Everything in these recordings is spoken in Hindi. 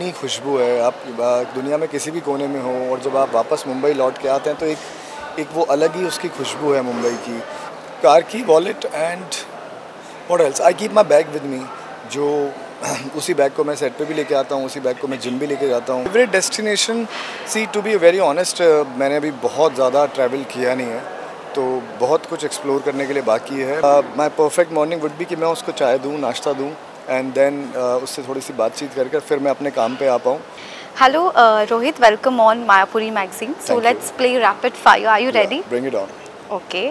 अपनी खुशबू है। आप दुनिया में किसी भी कोने में हो और जब आप वापस मुंबई लौट के आते हैं तो एक वो अलग ही उसकी खुशबू है मुंबई की। कार की, wallet and what else, I keep my bag with me, जो उसी बैग को मैं सेट पे भी लेके आता हूँ, उसी बैग को मैं जिम भी लेके जाता हूँ। Favourite destination, see to be very honest, मैंने अभी बहुत ज़्यादा ट्रैवल किया नहीं है, तो बहुत कुछ एक्सप्लोर करने के लिए बाकी है। माई परफेक्ट मॉर्निंग वुड बी कि मैं उसको चाय दूँ, नाश्ता दूँ एंड देन उससे थोड़ी सी बातचीत करके फिर मैं अपने काम पे आ पाऊँ। Hello, Rohit. Welcome on Mayapuri magazine. So Thank let's you. play rapid fire. Are you ready? Bring it on. Okay.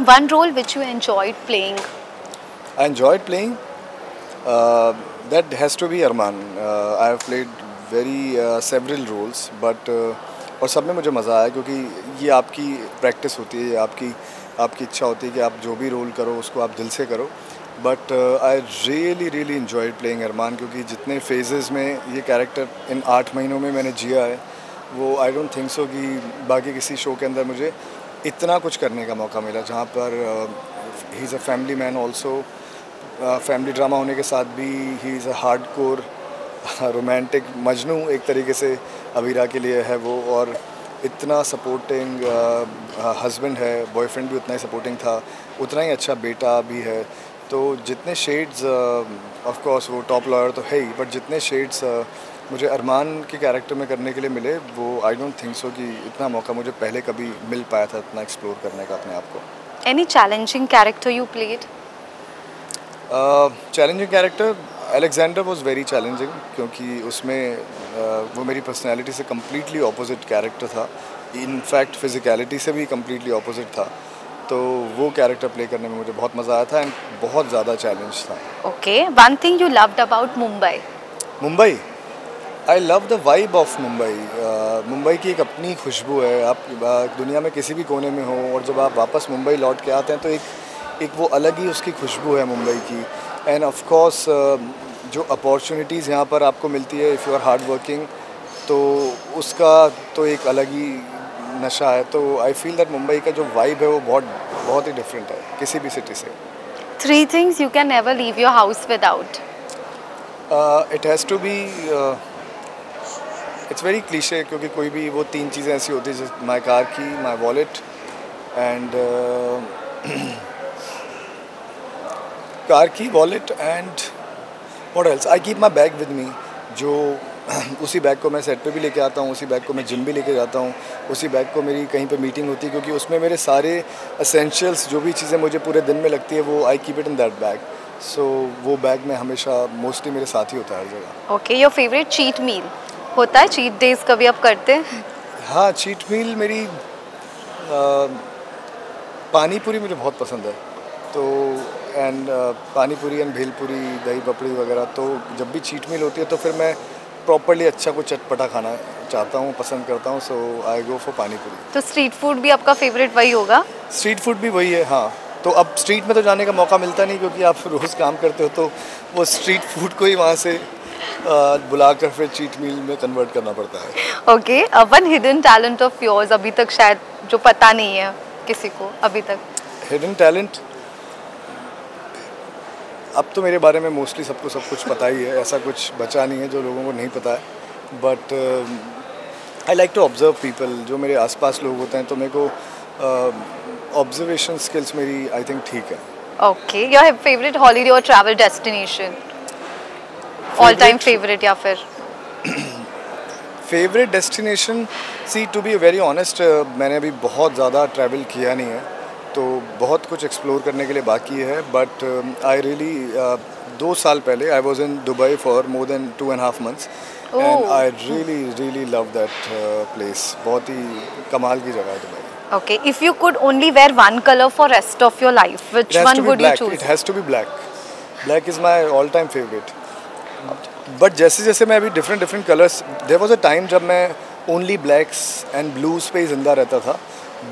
One role which you enjoyed playing. I enjoyed playing. That has to be Arman. I have played very several roles, but और सब में मुझे मज़ा आया क्योंकि ये आपकी प्रैक्टिस होती है, आपकी इच्छा होती है कि आप जो भी रोल करो उसको आप दिल से करो। But I really enjoyed playing Armaan, क्योंकि जितने फेजेस में ये कैरेक्टर इन 8 महीनों में मैंने जिया है वो आई डोंट थिंक सो कि बाकी किसी शो के अंदर मुझे इतना कुछ करने का मौका मिला, जहाँ पर he is a family man also, family drama होने के साथ भी he is a hard core romantic Majnu एक तरीके से अबीरा के लिए है वो, और इतना सपोर्टिंग हस्बैंड है, बॉयफ्रेंड भी उतना ही सपोर्टिंग था, उतना ही अच्छा बेटा भी है। तो जितने शेड्स, ऑफ कोर्स वो टॉप लॉयर तो है ही, बट जितने शेड्स मुझे अरमान के कैरेक्टर में करने के लिए मिले वो आई डोंट थिंक सो कि इतना मौका मुझे पहले कभी मिल पाया था इतना एक्सप्लोर करने का अपने आप को। Any challenging character you played? Challenging character Alexander was very challenging, क्योंकि उसमें वो मेरी पर्सनैलिटी से कम्प्लीटली ऑपोजिट कैरेक्टर था, इनफैक्ट फिज़िकलिटी से भी कम्प्लीटली ऑपोजिट था, तो वो कैरेक्टर प्ले करने में मुझे बहुत मज़ा आया था एंड बहुत ज़्यादा चैलेंज था। Okay. One thing you loved about Mumbai. Mumbai, I love the vibe of Mumbai. Mumbai की एक अपनी खुशबू है। आप दुनिया में किसी भी कोने में हो और जब आप वापस मुंबई लौट के आते हैं तो एक वो अलग ही उसकी खुशबू है मुंबई की। एंड ऑफ कोर्स जो अपॉर्चुनिटीज़ यहाँ पर आपको मिलती है if you are hard working, तो उसका तो एक अलग ही नशा है। तो आई फील दैट मुंबई का जो वाइब है वो बहुत ही डिफरेंट है किसी भी सिटी से। 3 things you can never leave your house without. It has to be, it's very cliche, क्योंकि कोई भी वो 3 चीज़ें ऐसी होती हैं, जैसे माई कार की, माई वॉलेट एंड कार की, wallet and what else, I keep my bag with me, जो उसी बैग को मैं सेट पे भी लेके आता हूँ, उसी बैग को मैं जिम भी लेके जाता हूँ, उसी बैग को मेरी कहीं पे मीटिंग होती है, क्योंकि उसमें मेरे सारे एसेंशियल्स जो भी चीज़ें मुझे पूरे दिन में लगती है वो I keep it in that bag. So वो बैग में हमेशा मोस्टली मेरे साथ ही होता है हर जगह। Okay. Your favorite cheat meal? होता है चीट डेज कभी आप करते हैं? हाँ, चीट मील मेरी पानी पूरी मुझे बहुत पसंद है, तो एंड पानी पूरी एंड भेलपूरी, दही पपड़ी वगैरह, तो जब भी चीट मील होती है तो फिर मैं प्रॉपर्ली अच्छा कुछ चटपटा खाना चाहता हूँ, पसंद करता हूँ, सो आई गो फॉर पानी पूरी। तो स्ट्रीट फूड भी आपका फेवरेट वही होगा? स्ट्रीट फूड भी वही है, हाँ। तो अब स्ट्रीट में तो जाने का मौका मिलता नहीं, क्योंकि आप रोज़ काम करते हो, तो वो स्ट्रीट फूड को ही वहाँ से बुलाकर फिर चीट मील में कन्वर्ट करना पड़ता है। Okay. One hidden talent of yours अभी तक शायद जो पता नहीं है किसी को अभी तक। हिडन टैलेंट, अब तो मेरे बारे में मोस्टली सबको सब कुछ पता ही है, ऐसा कुछ बचा नहीं है जो लोगों को नहीं पता है। But I like to observe people, जो मेरे आसपास लोग होते हैं, तो मेरे को ऑब्जर्वेशन स्किल्स मेरी आई थिंक ठीक है। Okay. Your favorite holiday or travel destination? All time favorite या फिर? Favourite destination, see to be very honest, मैंने अभी बहुत ज़्यादा ट्रैवल किया नहीं है, तो बहुत कुछ एक्सप्लोर करने के लिए बाकी है। बट आई रियली 2 साल पहले I was in Dubai for more than 2.5 months and I really love that place. बहुत ही कमाल की जगह है Dubai. Okay. If you could only wear one color for rest of your life, which one would you choose? It has to be black. Black is my all-time favorite. But जैसे जैसे मैं अभी different colours, there was a time जब मैं ओनली ब्लैक्स एंड ब्लूज पे ही जिंदा रहता था,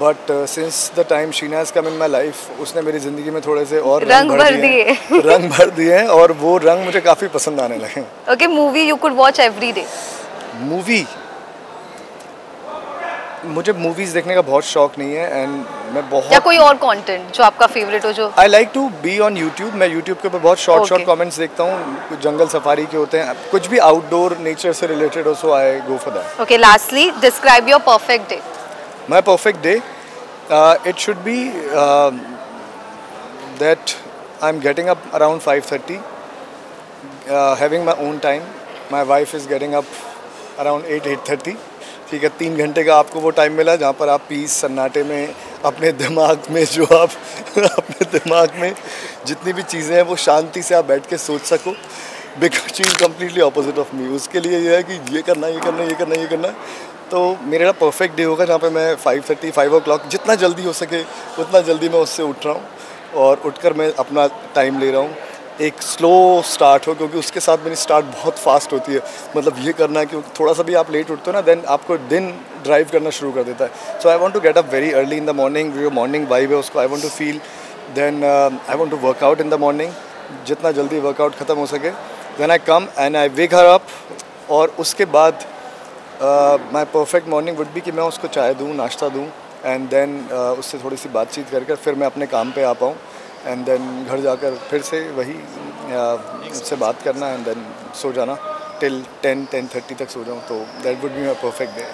but since the time Sheena has come in my life, उसने मेरी ज़िंदगी में थोड़े से और रंग भर दिए हैं और वो रंग मुझे काफ़ी पसंद आने लगे। Okay, movie you could watch every day. Movie, मुझे मूवीज़ देखने का बहुत शौक नहीं है एंड मैं बहुत या कोई और कंटेंट जो आपका फेवरेट हो जो I like to be on YouTube. मैं यूट्यूब के ऊपर बहुत शॉर्ट Okay. कमेंट्स देखता हूँ, कुछ जंगल सफारी के होते हैं, कुछ भी आउटडोर नेचर से रिलेटेड हो, so I go for that. Okay lastly describe your perfect day. My perfect day, it should be that I'm getting up around 5:30, having my own time. My wife is getting up around 8:30. ठीक है, 3 घंटे का आपको वो टाइम मिला जहाँ पर आप पीस सन्नाटे में अपने दिमाग में जो आप अपने दिमाग में जितनी भी चीज़ें हैं वो शांति से आप बैठ के सोच सको, because she is completely opposite of me. उसके लिए ये है कि ये करना, ये करना, ये करना, ये करना। तो मेरा परफेक्ट डे होगा जहाँ पे मैं 5:30, 5 o'clock जितना जल्दी हो सके उतना जल्दी मैं उससे उठ रहा हूँ और उठकर मैं अपना टाइम ले रहा हूँ। एक स्लो स्टार्ट हो, क्योंकि उसके साथ मेरी स्टार्ट बहुत फास्ट होती है। मतलब ये करना है कि थोड़ा सा भी आप लेट उठते हो ना, देन आपको दिन ड्राइव करना शुरू कर देता है। So I want to get up very early in the morning, जो मॉर्निंग वाइब है उसको I want to feel. Then I want to workout in the morning, जितना जल्दी वर्कआउट ख़त्म हो सके। Then I come and I wake her up, और उसके बाद my perfect morning would be कि मैं उसको चाय दूँ, नाश्ता दूँ, एंड देन उससे थोड़ी सी बातचीत कर फिर मैं अपने काम पे आ पाऊँ, एंड देन घर जाकर फिर से वही उससे बात करना, एंड देन सो जाना टिल 10-10:30 तक सो जाऊँ। तो that would be my perfect day.